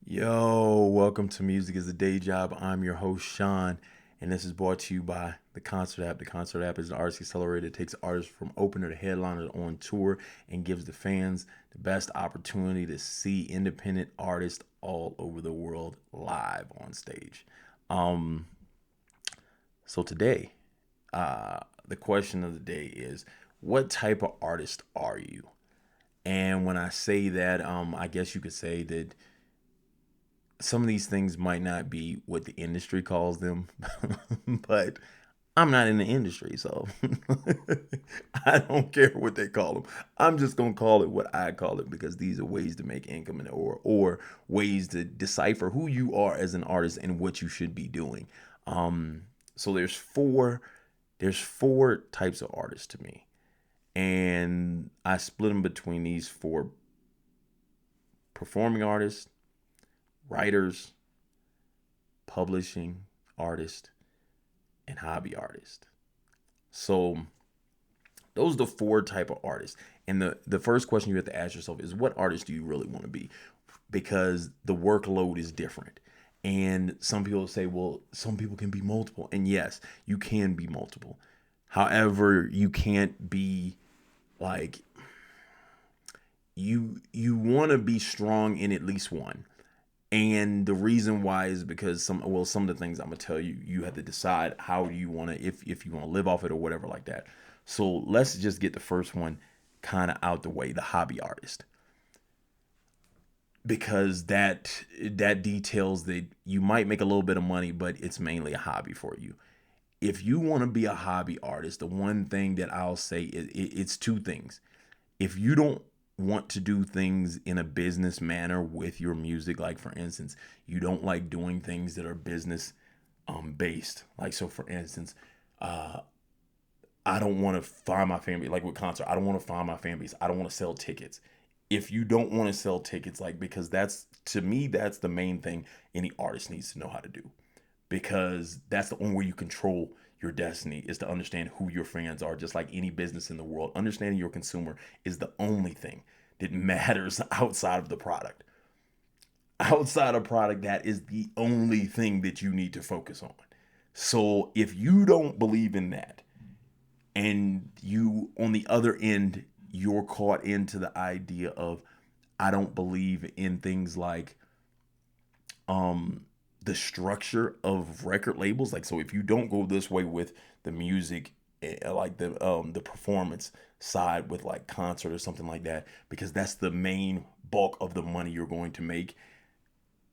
Yo, welcome to Music is a Day Job. I'm your host, Sean, and this is brought to you by the Concert App. The Concert App is an artist accelerator that takes artists from opener to headliner on tour and gives the fans the best opportunity to see independent artists all over the world live on stage. Um, so today, the question of the day is, what type of artist are you? And when I say that, I guess you could say that some of these things might not be what the industry calls them, but I'm not in the industry, so I don't care what they call them. I'm just gonna call it what I call it because these are ways to make income or ways to decipher who you are as an artist and what you should be doing. Um, so there's four types of artists to me, and I split them between these four: performing artists, writers, publishing artist, and hobby artist. So those are the four type of artists. And the first question you have to ask yourself is, what artist do you really want to be? Because the workload is different. And some people say, well, some people can be multiple. And yes, you can be multiple. However, you can't be like you want to be strong in at least one. And the reason why is because some of the things I'm gonna tell you, you have to decide how you want to, if you want to live off it or whatever like that. So let's just get the first one kind of out the way, the hobby artist, because that details that you might make a little bit of money, but it's mainly a hobby for you. If you want to be a hobby artist, the one thing that I'll say is it's two things. If you don't want to do things in a business manner with your music, like for instance, you don't like doing things that are business based, like, so for instance, uh I don't want to find my family, like with concert, I don't want to find my fan base, I don't want to sell tickets. If you don't want to sell tickets, like, because that's, to me, that's the main thing any artist needs to know how to do, because that's the only way you control your destiny, is to understand who your fans are. Just like any business in the world, understanding your consumer is the only thing that matters outside of the product. Outside of product, that is the only thing that you need to focus on. So if you don't believe in that, and you, on the other end, you're caught into the idea of, I don't believe in things like um the structure of record labels, like, so if you don't go this way with the music, like the performance side with like concert or something like that, because that's the main bulk of the money you're going to make.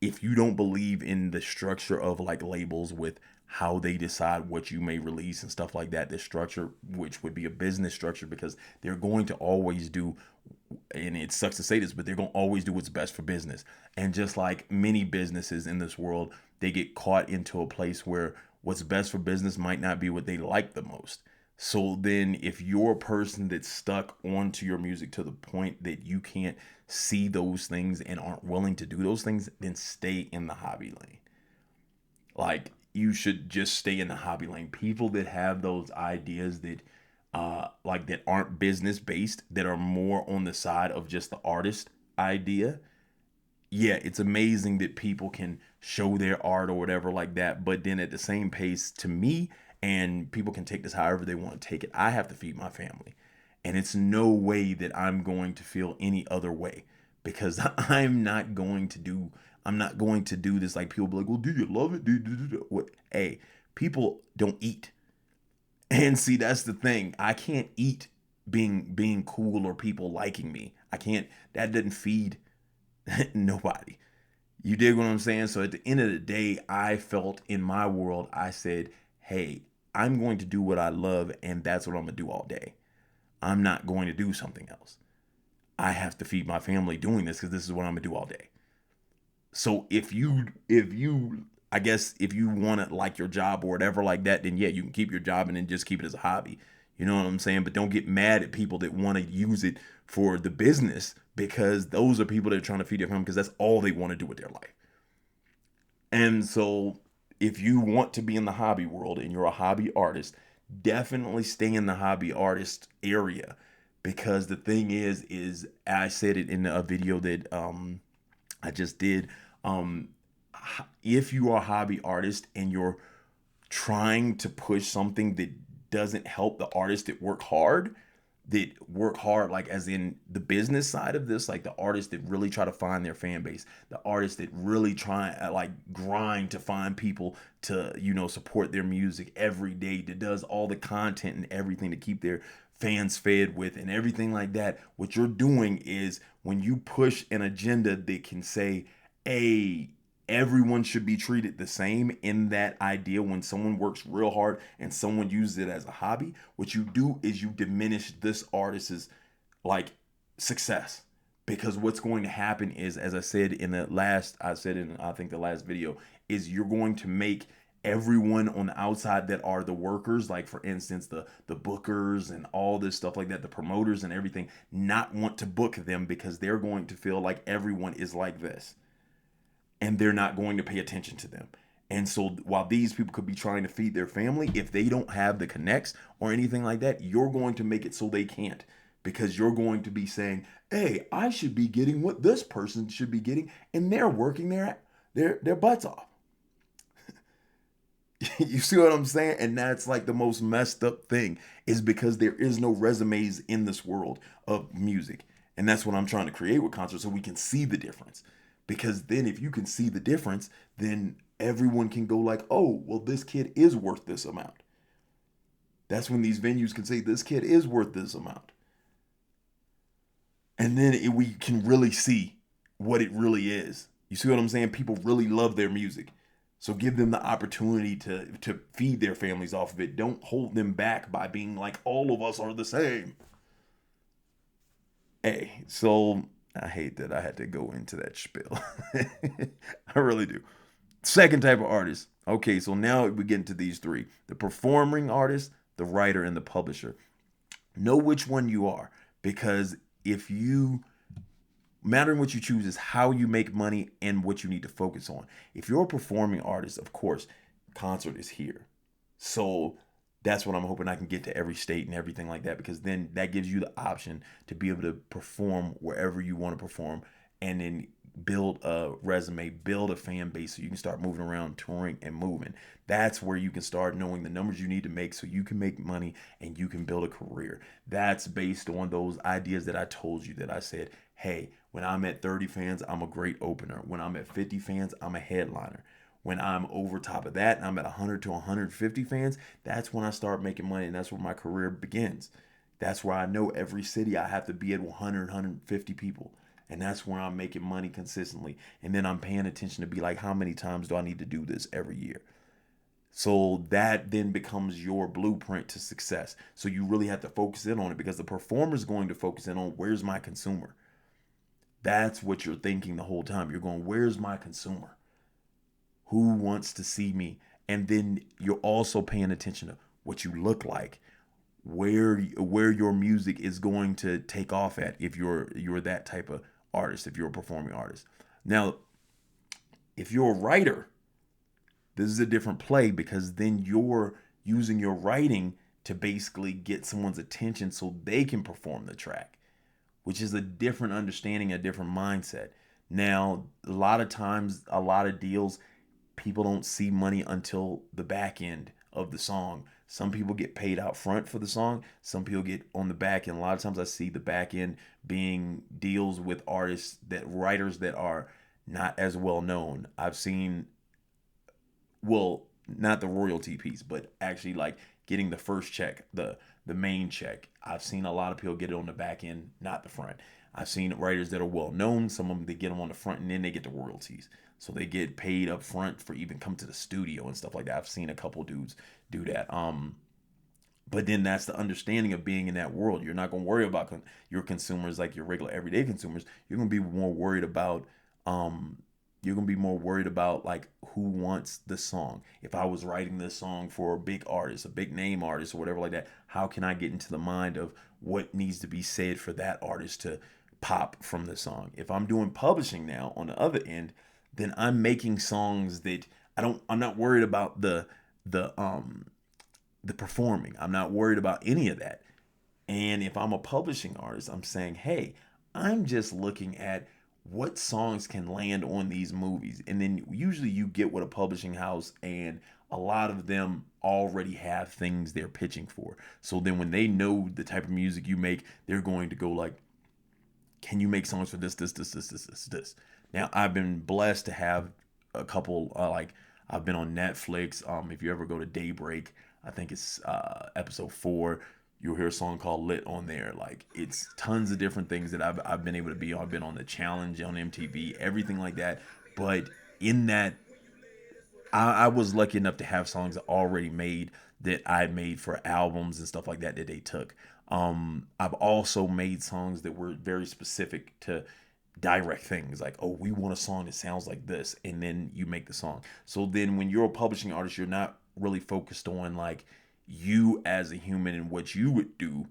If you don't believe in the structure of like labels with how they decide what you may release and stuff like that, the structure, which would be a business structure, because they're going to always do, and it sucks to say this, but they're going to always do what's best for business. And just like many businesses in this world, they get caught into a place where what's best for business might not be what they like the most. So then, if you're a person that's stuck onto your music to the point that you can't see those things and aren't willing to do those things, then stay in the hobby lane. Like, you should just stay in the hobby lane. People that have those ideas that like, that aren't business based, that are more on the side of just the artist idea, yeah, it's amazing that people can show their art or whatever like that. But then at the same pace, to me, and people can take this however they want to take it, I have to feed my family. And it's no way that I'm going to feel any other way, because I'm not going to do this. Like, people be like, well, do you love it? What? Hey, people don't eat. And see, that's the thing. I can't eat being cool or people liking me. I can't. That doesn't feed nobody. You dig what I'm saying? So at the end of the day, I felt in my world, I said, hey, I'm going to do what I love, and that's what I'm going to do all day. I'm not going to do something else. I have to feed my family doing this because this is what I'm going to do all day. So I guess if you want to like your job or whatever like that, then yeah, you can keep your job and then just keep it as a hobby. You know what I'm saying? But don't get mad at people that want to use it for the business, because those are people that are trying to feed their family because that's all they want to do with their life. And so, if you want to be in the hobby world and you're a hobby artist, definitely stay in the hobby artist area, because the thing is I said it in a video that I just did. Um, if you are a hobby artist and you're trying to push something that doesn't help the artists that work hard, like as in the business side of this, like the artists that really try to find their fan base, the artists that really try like grind to find people to, support their music every day, that does all the content and everything to keep their fans fed with and everything like that. What you're doing is when you push an agenda that can say, hey, everyone should be treated the same in that idea. When someone works real hard and someone uses it as a hobby, what you do is you diminish this artist's like success. Because what's going to happen is, as I said in I think the last video, is you're going to make everyone on the outside that are the workers, like for instance the bookers and all this stuff like that, the promoters and everything, not want to book them because they're going to feel like everyone is like this and they're not going to pay attention to them. And so while these people could be trying to feed their family, if they don't have the connects or anything like that, you're going to make it so they can't, because you're going to be saying, hey, I should be getting what this person should be getting, and they're working their butts off. You see what I'm saying? And that's like the most messed up thing, is because there is no resumes in this world of music. And that's what I'm trying to create with concerts, so we can see the difference. Because then if you can see the difference, then everyone can go like, oh, well, this kid is worth this amount. That's when these venues can say this kid is worth this amount. And then we can really see what it really is. You see what I'm saying? People really love their music. So give them the opportunity to feed their families off of it. Don't hold them back by being like, all of us are the same. Hey, so I hate that I had to go into that spiel. I really do. Second type of artist. Okay, so now we get into these three: the performing artist, the writer, and the publisher. Know which one you are, because if you mattering what you choose is how you make money and what you need to focus on. If you're a performing artist, of course, concert is here. So that's what I'm hoping I can get to every state and everything like that, because then that gives you the option to be able to perform wherever you want to perform, and then build a resume, build a fan base, so you can start moving around, touring and moving. That's where you can start knowing the numbers you need to make so you can make money and you can build a career. That's based on those ideas that I told you, that I said, hey, when I'm at 30 fans, I'm a great opener. When I'm at 50 fans, I'm a headliner. When I'm over top of that and I'm at 100 to 150 fans, that's when I start making money, and that's where my career begins. That's where I know every city I have to be at 100, 150 people. And that's where I'm making money consistently. And then I'm paying attention to be like, how many times do I need to do this every year? So that then becomes your blueprint to success. So you really have to focus in on it, because the performer is going to focus in on, where's my consumer? That's what you're thinking the whole time. You're going, where's my consumer? Who wants to see me? And then you're also paying attention to what you look like, where your music is going to take off at, if you're that type of artist, if you're a performing artist. Now, if you're a writer, this is a different play, because then you're using your writing to basically get someone's attention so they can perform the track, which is a different understanding, a different mindset. Now, a lot of times, a lot of deals, people don't see money until the back end of the song. Some people get paid out front for the song. Some people get on the back end. A lot of times I see the back end being deals with artists, that writers that are not as well known. I've seen, well, not the royalty piece, but actually like getting the first check, the main check. I've seen a lot of people get it on the back end, not the front. I've seen writers that are well known. Some of them, they get them on the front and then they get the royalties. So they get paid up front for even come to the studio and stuff like that. I've seen a couple dudes do that. But then that's the understanding of being in that world. You're not going to worry about your consumers like your regular everyday consumers. You're going to be more worried about like who wants the song. If I was writing this song for a big artist, a big name artist or whatever like that, how can I get into the mind of what needs to be said for that artist to pop from the song? If I'm doing publishing now on the other end, then I'm making songs that I'm not worried about the performing. I'm not worried about any of that. And if I'm a publishing artist, I'm saying, hey, I'm just looking at what songs can land on these movies. And then usually you get with a publishing house, and a lot of them already have things they're pitching for. So then when they know the type of music you make, they're going to go like, can you make songs for this? Now I've been blessed to have a couple like I've been on Netflix. If you ever go to Daybreak, I think it's episode 4. You'll hear a song called Lit on there. Like, it's tons of different things that I've been able to be on. I've been on the Challenge on MTV, everything like that. But in that, I was lucky enough to have songs already made that I made for albums and stuff like that that they took. I've also made songs that were very specific to direct things, like, oh, we want a song that sounds like this, and then you make the song. So then when you're a publishing artist, you're not really focused on like you as a human and what you would do.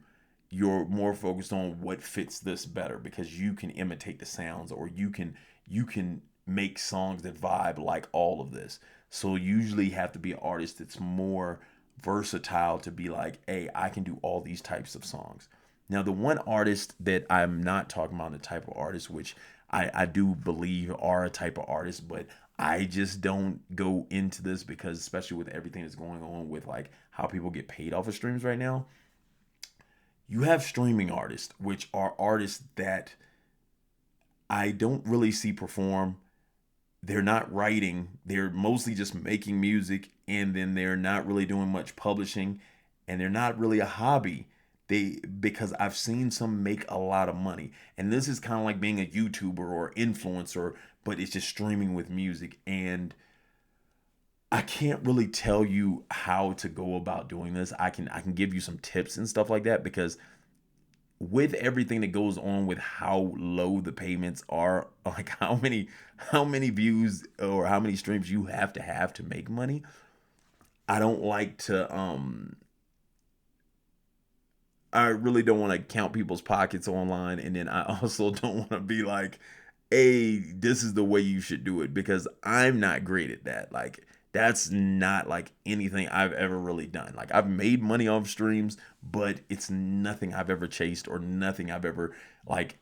You're more focused on what fits this better, because you can imitate the sounds, or you can make songs that vibe like all of this. So usually have to be an artist that's more versatile to be like, hey, I can do all these types of songs. Now, the one artist that I'm not talking about, the type of artist, which I do believe are a type of artist, but I just don't go into this because, especially with everything that's going on with like how people get paid off of streams right now, you have streaming artists, which are artists that I don't really see perform. They're not writing, they're mostly just making music, and then they're not really doing much publishing, and they're not really a hobby. They, because I've seen some make a lot of money, and this is kind of like being a YouTuber or influencer, but it's just streaming with music. And I can't really tell you how to go about doing this. I can give you some tips and stuff like that, because with everything that goes on with how low the payments are, like how many views or how many streams you have to make money, I don't like to I really don't want to count people's pockets online, and then I also don't want to be like, hey, this is the way you should do it, because I'm not great at that. Like, that's not like anything I've ever really done. Like, I've made money off streams, but it's nothing I've ever chased or nothing I've ever like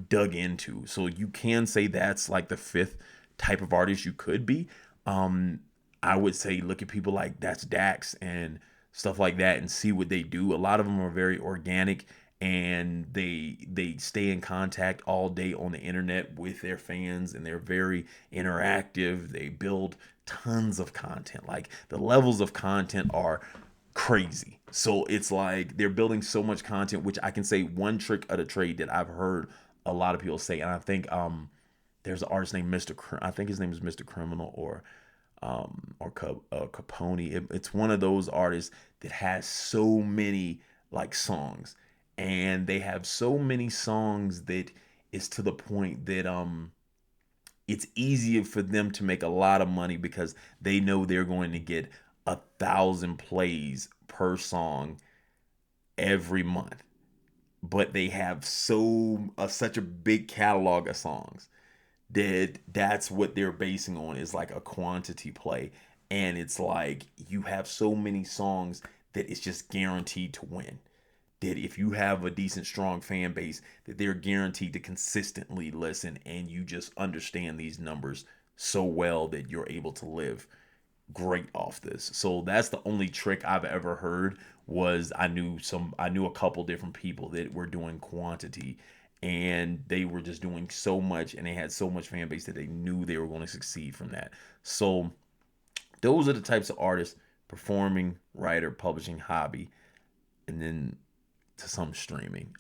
dug into. So you can say that's like the fifth type of artist you could be. Um, I would say look at people like That's Dax and stuff like that and see what they do. A lot of them are very organic, and they stay in contact all day on the internet with their fans, and they're very interactive. They build tons of content. Like, the levels of content are crazy. So it's like they're building so much content, which I can say one trick of the trade that I've heard a lot of people say, and I think there's an artist named I think his name is Mr. Criminal, or Capone. It's one of those artists that has so many like songs, and they have so many songs that it's to the point that it's easier for them to make a lot of money, because they know they're going to get 1,000 plays per song every month. But they have such a big catalog of songs that that's what they're basing on, is like a quantity play. And it's like you have so many songs that it's just guaranteed to win, that if you have a decent strong fan base, that they're guaranteed to consistently listen, and you just understand these numbers so well that you're able to live great off this. So that's the only trick I've ever heard. Was I knew a couple different people that were doing quantity, and they were just doing so much, and they had so much fan base that they knew they were going to succeed from that. So those are the types of artists: performing, writer, publishing, hobby, and then to some streaming.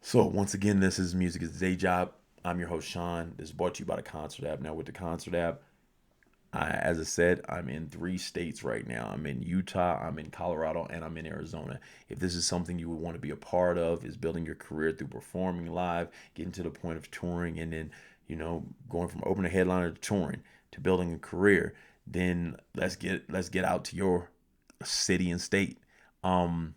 So once again, this is Music is the Day Job. I'm your host, Sean. This is brought to you by the Concert app. Now, with the Concert app, as I said, I'm in 3 states right now. I'm in Utah, I'm in Colorado, and I'm in Arizona. If this is something you would want to be a part of, is building your career through performing live, getting to the point of touring, and then, going from opener headliner to touring to building a career, then let's get out to your city and state. Um,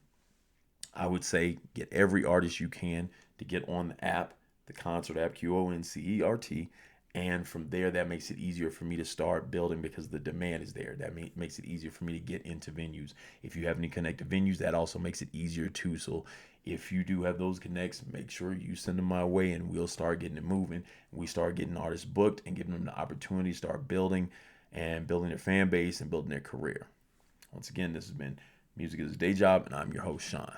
I would say get every artist you can to get on the app, the Concert app, Concert, And from there, that makes it easier for me to start building because the demand is there. That makes it easier for me to get into venues. If you have any connected venues, that also makes it easier too. So if you do have those connects, make sure you send them my way and we'll start getting it moving. We start getting artists booked and giving them the opportunity to start building and building their fan base and building their career. Once again, this has been Music is a Day Job, and I'm your host, Sean.